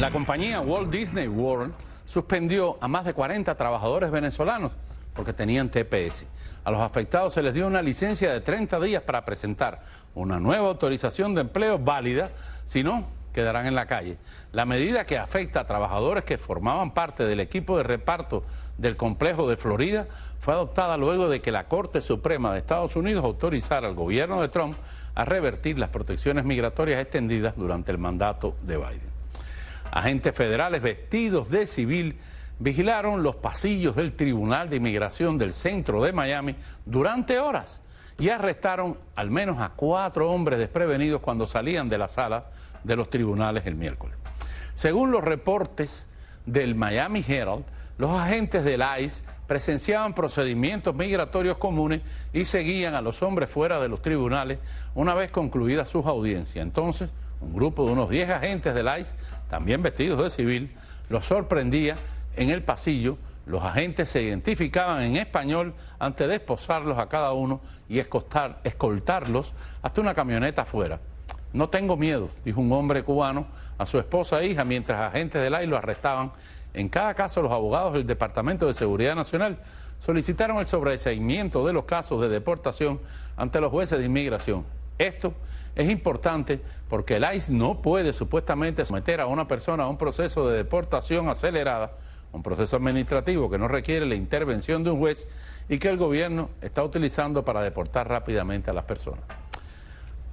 La compañía Walt Disney World suspendió a más de 40 trabajadores venezolanos porque tenían TPS. A los afectados se les dio una licencia de 30 días para presentar una nueva autorización de empleo válida, si no, quedarán en la calle. La medida, que afecta a trabajadores que formaban parte del equipo de reparto del complejo de Florida, fue adoptada luego de que la Corte Suprema de Estados Unidos autorizara al gobierno de Trump a revertir las protecciones migratorias extendidas durante el mandato de Biden. Agentes federales vestidos de civil vigilaron los pasillos del Tribunal de Inmigración del centro de Miami durante horas y arrestaron al menos a 4 hombres desprevenidos cuando salían de la sala de los tribunales el miércoles. Según los reportes del Miami Herald, los agentes del ICE presenciaban procedimientos migratorios comunes y seguían a los hombres fuera de los tribunales una vez concluidas sus audiencias. Entonces, un grupo de unos 10 agentes del ICE, también vestidos de civil, los sorprendía en el pasillo. Los agentes se identificaban en español antes de esposarlos a cada uno y escoltarlos hasta una camioneta afuera. "No tengo miedo", dijo un hombre cubano a su esposa e hija mientras agentes del ICE lo arrestaban. En cada caso, los abogados del Departamento de Seguridad Nacional solicitaron el sobreseimiento de los casos de deportación ante los jueces de inmigración. Esto es importante porque el ICE no puede supuestamente someter a una persona a un proceso de deportación acelerada, un proceso administrativo que no requiere la intervención de un juez y que el gobierno está utilizando para deportar rápidamente a las personas.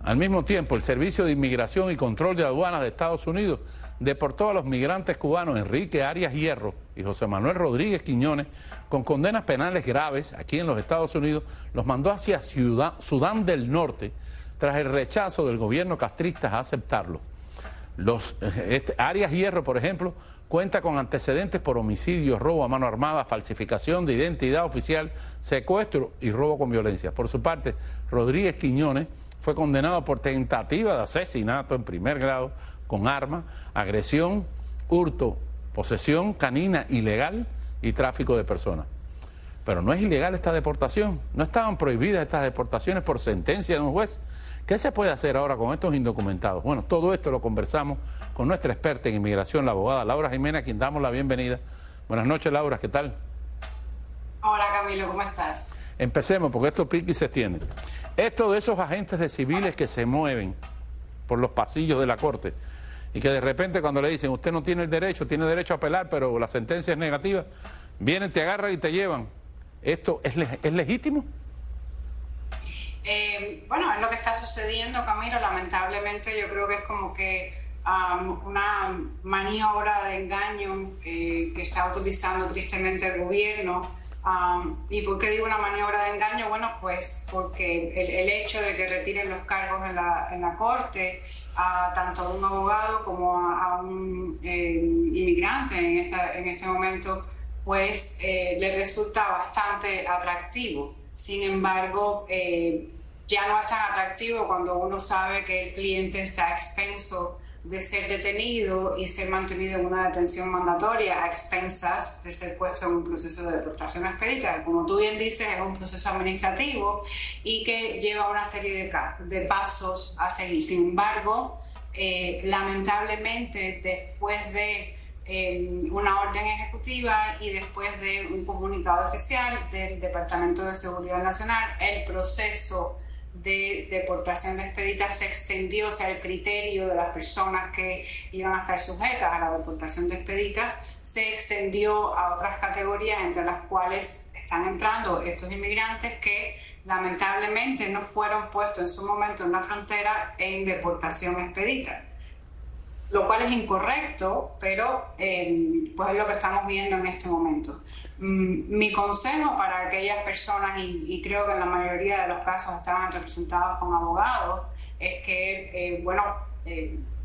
Al mismo tiempo, el Servicio de Inmigración y Control de Aduanas de Estados Unidos deportó a los migrantes cubanos Enrique Arias Hierro y José Manuel Rodríguez Quiñones con condenas penales graves aquí en los Estados Unidos. Los mandó hacia Sudán del Norte tras el rechazo del gobierno castrista a aceptarlo. Arias Hierro, por ejemplo, cuenta con antecedentes por homicidio, robo a mano armada, falsificación de identidad oficial, secuestro y robo con violencia. Por su parte, Rodríguez Quiñones fue condenado por tentativa de asesinato en primer grado con arma, agresión, hurto, posesión canina ilegal y tráfico de personas. Pero no es ilegal esta deportación, no estaban prohibidas estas deportaciones por sentencia de un juez. ¿Qué se puede hacer ahora con estos indocumentados? Bueno, todo esto lo conversamos con nuestra experta en inmigración, la abogada Laura Jiménez, a quien damos la bienvenida. Buenas noches, Laura, ¿qué tal? Hola, Camilo, ¿cómo estás? Empecemos, porque esto pica y se extiende. Esto de esos agentes de civiles que se mueven por los pasillos de la corte y que de repente cuando le dicen usted no tiene el derecho, tiene derecho a apelar, pero la sentencia es negativa, vienen, te agarran y te llevan. ¿Esto es legítimo? Bueno, es lo que está sucediendo, Camilo. Lamentablemente yo creo que es como que una maniobra de engaño que está utilizando tristemente el gobierno. ¿Y por qué digo una maniobra de engaño? Bueno, pues porque el hecho de que retiren los cargos en la corte, tanto a un abogado como a un inmigrante en este momento, pues le resulta bastante atractivo. Sin embargo, ya no es tan atractivo cuando uno sabe que el cliente está a expenso de ser detenido y ser mantenido en una detención mandatoria, a expensas de ser puesto en un proceso de deportación expedita. Como tú bien dices, es un proceso administrativo y que lleva una serie de pasos a seguir. Sin embargo, lamentablemente, después de una orden ejecutiva y después de un comunicado oficial del Departamento de Seguridad Nacional, el proceso de deportación de expedita se extendió, o sea, el criterio de las personas que iban a estar sujetas a la deportación de expedita se extendió a otras categorías, entre las cuales están entrando estos inmigrantes que lamentablemente no fueron puestos en su momento en la frontera en deportación expedita, lo cual es incorrecto, pero pues es lo que estamos viendo en este momento. Mi consejo para aquellas personas, y creo que en la mayoría de los casos estaban representados con abogados, es que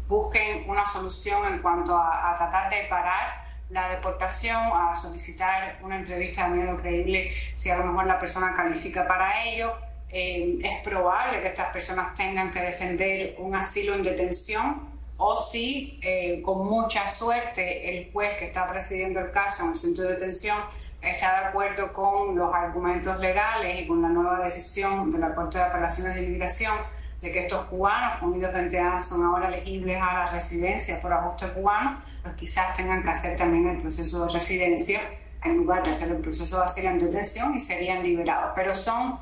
busquen una solución en cuanto a tratar de parar la deportación, a solicitar una entrevista de miedo creíble si a lo mejor la persona califica para ello. Es probable que estas personas tengan que defender un asilo en detención, o si con mucha suerte el juez que está presidiendo el caso en el centro de detención está de acuerdo con los argumentos legales y con la nueva decisión de la Corte de Apelaciones de Inmigración de que estos cubanos con I-220A son ahora elegibles a la residencia por ajuste cubano, pues quizás tengan que hacer también el proceso de residencia en lugar de hacer el proceso de asilo en detención y serían liberados. Pero son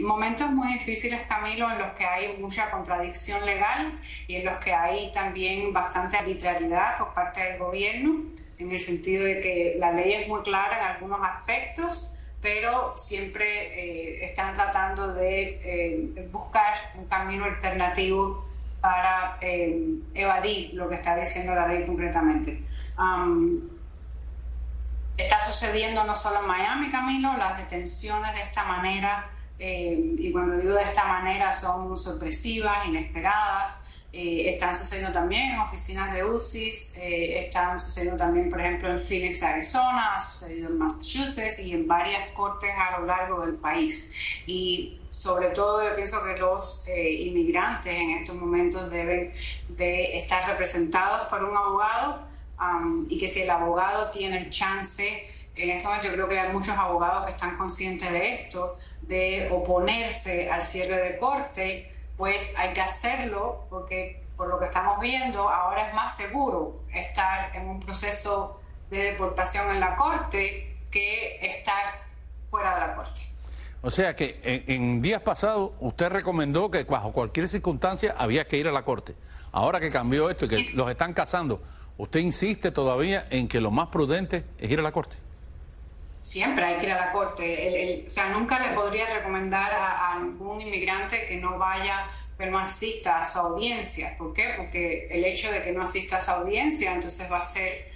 momentos muy difíciles, Camilo, en los que hay mucha contradicción legal y en los que hay también bastante arbitrariedad por parte del gobierno, en el sentido de que la ley es muy clara en algunos aspectos, pero siempre están tratando de buscar un camino alternativo para evadir lo que está diciendo la ley concretamente. Está sucediendo no solo en Miami, Camilo, las detenciones de esta manera, y cuando digo de esta manera son sorpresivas, inesperadas, están sucediendo también en oficinas de UCIS, están sucediendo también, por ejemplo, en Phoenix, Arizona, ha sucedido en Massachusetts y en varias cortes a lo largo del país. Y sobre todo yo pienso que los inmigrantes en estos momentos deben de estar representados por un abogado, y que si el abogado tiene el chance, en este momento yo creo que hay muchos abogados que están conscientes de esto, de oponerse al cierre de corte, pues hay que hacerlo, porque por lo que estamos viendo ahora es más seguro estar en un proceso de deportación en la corte que estar fuera de la corte. O sea que en días pasados usted recomendó que bajo cualquier circunstancia había que ir a la corte. Ahora que cambió esto y que los están casando, ¿usted insiste todavía en que lo más prudente es ir a la corte? Siempre hay que ir a la corte. O sea, nunca le podría recomendar a ningún inmigrante que no vaya, que no asista a su audiencia. ¿Por qué? Porque el hecho de que no asista a su audiencia entonces va a ser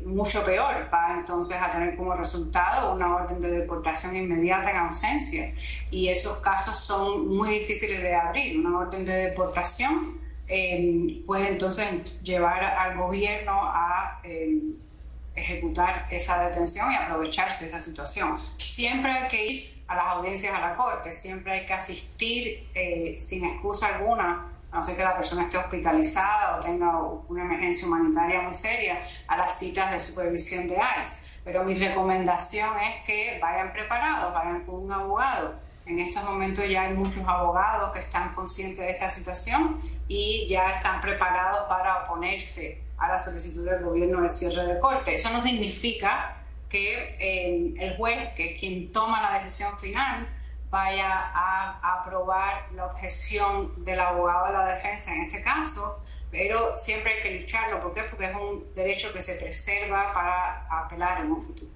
mucho peor. Va entonces a tener como resultado una orden de deportación inmediata en ausencia. Y esos casos son muy difíciles de abrir. Una orden de deportación puede entonces llevar al gobierno a ejecutar esa detención y aprovecharse de esa situación. Siempre hay que ir a las audiencias a la corte, siempre hay que asistir sin excusa alguna, a no ser que la persona esté hospitalizada o tenga una emergencia humanitaria muy seria, a las citas de supervisión de ICE. Pero mi recomendación es que vayan preparados, vayan con un abogado. En estos momentos ya hay muchos abogados que están conscientes de esta situación y ya están preparados para oponerse a la solicitud del gobierno de cierre de corte. Eso no significa que el juez, que es quien toma la decisión final, vaya a aprobar la objeción del abogado de la defensa en este caso, pero siempre hay que lucharlo. ¿Por qué? Porque es un derecho que se preserva para apelar en un futuro.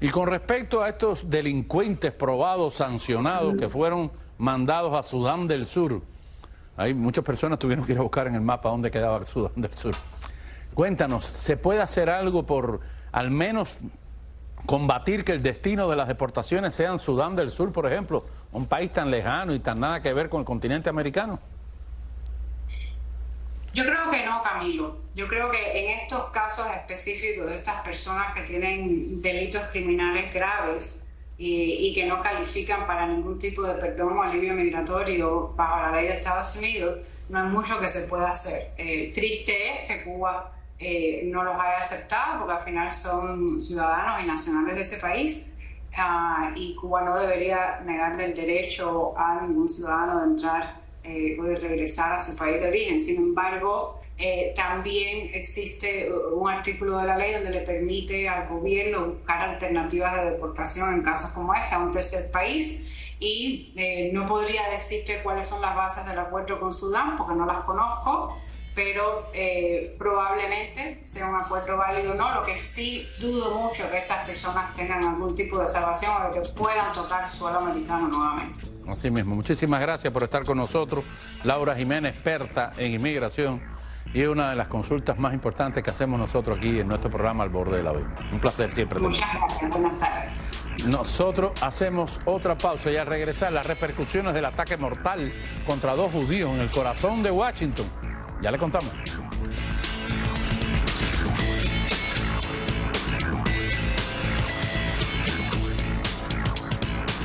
Y con respecto a estos delincuentes probados, sancionados, que fueron mandados a Sudán del Sur, hay muchas personas tuvieron que ir a buscar en el mapa dónde quedaba Sudán del Sur. Cuéntanos, ¿se puede hacer algo por al menos combatir que el destino de las deportaciones sean Sudán del Sur, por ejemplo, un país tan lejano y tan nada que ver con el continente americano? Yo creo que no, Camilo. Yo creo que en estos casos específicos de estas personas que tienen delitos criminales graves y que no califican para ningún tipo de perdón o alivio migratorio bajo la ley de Estados Unidos, no hay mucho que se pueda hacer. Triste es que Cuba no los haya aceptado, porque al final son ciudadanos y nacionales de ese país, y Cuba no debería negarle el derecho a ningún ciudadano de entrar o de regresar a su país de origen. Sin embargo, también existe un artículo de la ley donde le permite al gobierno buscar alternativas de deportación en casos como este a un tercer país, y no podría decirte cuáles son las bases del acuerdo con Sudán porque no las conozco, pero probablemente sea un acuerdo válido o no. Lo que sí dudo mucho que estas personas tengan algún tipo de salvación o de que puedan tocar suelo americano nuevamente. Así mismo, muchísimas gracias por estar con nosotros. Laura Jiménez, experta en inmigración, y es una de las consultas más importantes que hacemos nosotros aquí en nuestro programa Al Borde de la Vida. Un placer siempre. Muchas gracias, buenas tardes. Nosotros hacemos otra pausa y al regresar las repercusiones del ataque mortal contra 2 judíos en el corazón de Washington. Ya le contamos.